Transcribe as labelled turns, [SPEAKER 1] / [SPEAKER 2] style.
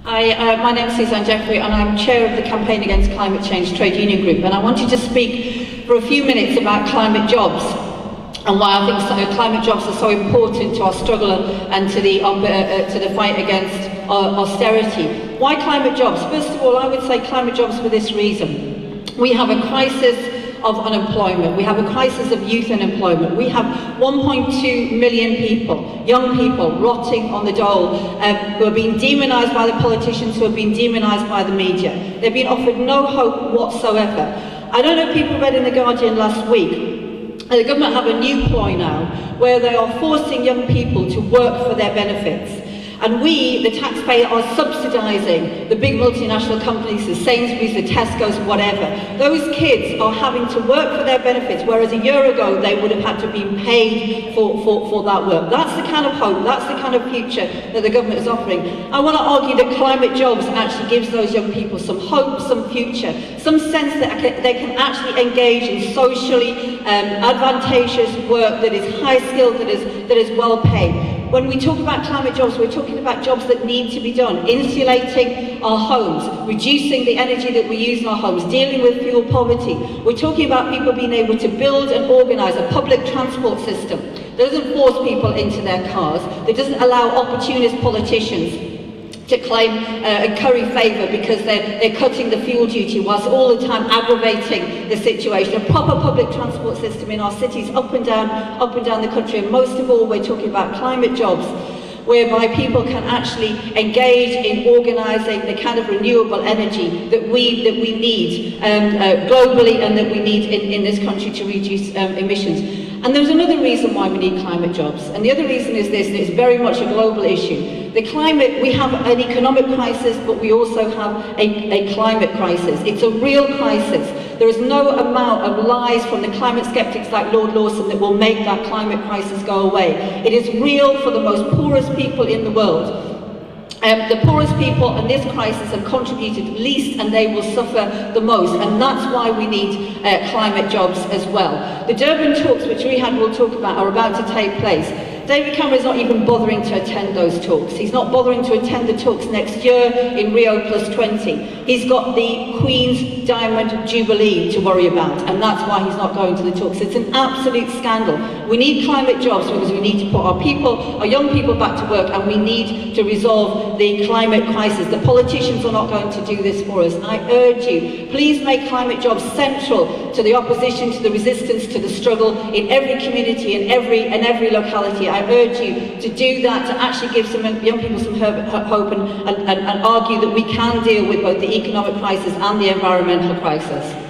[SPEAKER 1] My name is Suzzanne and I'm chair of the Campaign Against Climate Change Trade Union Group, and I wanted to speak for a few minutes about climate jobs and why I think climate jobs are so important to our struggle and to the fight against austerity. Why climate jobs? First of all, I would say climate jobs for this reason. We have a crisis of unemployment. We have a crisis of youth unemployment. We have 1.2 million people, young people, rotting on the dole, who are being demonised by the politicians, who have been demonised by the media. They've been offered no hope whatsoever. I don't know if people read in The Guardian last week, the government have a new ploy now, where they are forcing young people to work for their benefits. And we, the taxpayer, are subsidising the big multinational companies, the Sainsbury's, the Tesco's, whatever. Those kids are having to work for their benefits, whereas a year ago they would have had to be paid for that work. That's the kind of hope, that's the kind of future that the government is offering. I want to argue that climate jobs actually gives those young people some hope, some future, some sense that they can actually engage in socially advantageous work that is high skilled, that is well paid. When we talk about climate jobs, we're talking about jobs that need to be done. Insulating our homes, reducing the energy that we use in our homes, dealing with fuel poverty. We're talking about people being able to build and organise a public transport system that doesn't force people into their cars, that doesn't allow opportunist politicians to claim and curry favour because they're cutting the fuel duty whilst all the time aggravating the situation. A proper public transport system in our cities up and down the country, and most of all we're talking about climate jobs, whereby people can actually engage in organising the kind of renewable energy that we need globally and that we need in this country to reduce emissions. And there's another reason why we need climate jobs, and the other reason is this, and it's very much a global issue. The climate, we have an economic crisis, but we also have a climate crisis. It's a real crisis. There is no amount of lies from the climate skeptics like Lord Lawson that will make that climate crisis go away. It is real for the most poorest people in the world. The poorest people in this crisis have contributed least, and they will suffer the most, and that's why we need climate jobs as well. The Durban talks, which Rihad will talk about, are about to take place. David Cameron is not even bothering to attend those talks. He's not bothering to attend the talks next year in Rio+20. He's got the Queen's Diamond Jubilee to worry about, and that's why he's not going to the talks. It's an absolute scandal. We need climate jobs because we need to put our people, our young people, back to work, and we need to resolve the climate crisis. The politicians are not going to do this for us. I urge you, please make climate jobs central to the opposition, to the resistance, to the struggle in every community, in every locality. I urge you to do that, to actually give some young people some hope and argue that we can deal with both the economic crisis and the environmental crisis.